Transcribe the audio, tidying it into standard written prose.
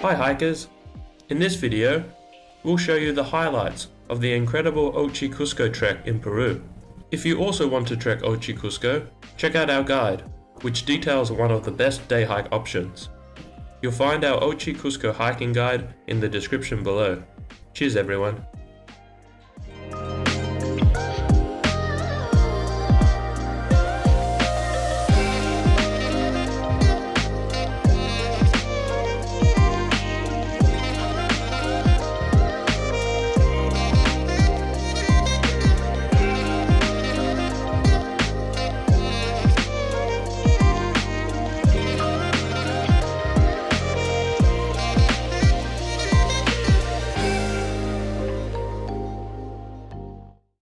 Hi hikers! In this video, we'll show you the highlights of the incredible Huchuy Qosqo trek in Peru. If you also want to trek Huchuy Qosqo, check out our guide, which details one of the best day hike options. You'll find our Huchuy Qosqo hiking guide in the description below. Cheers everyone!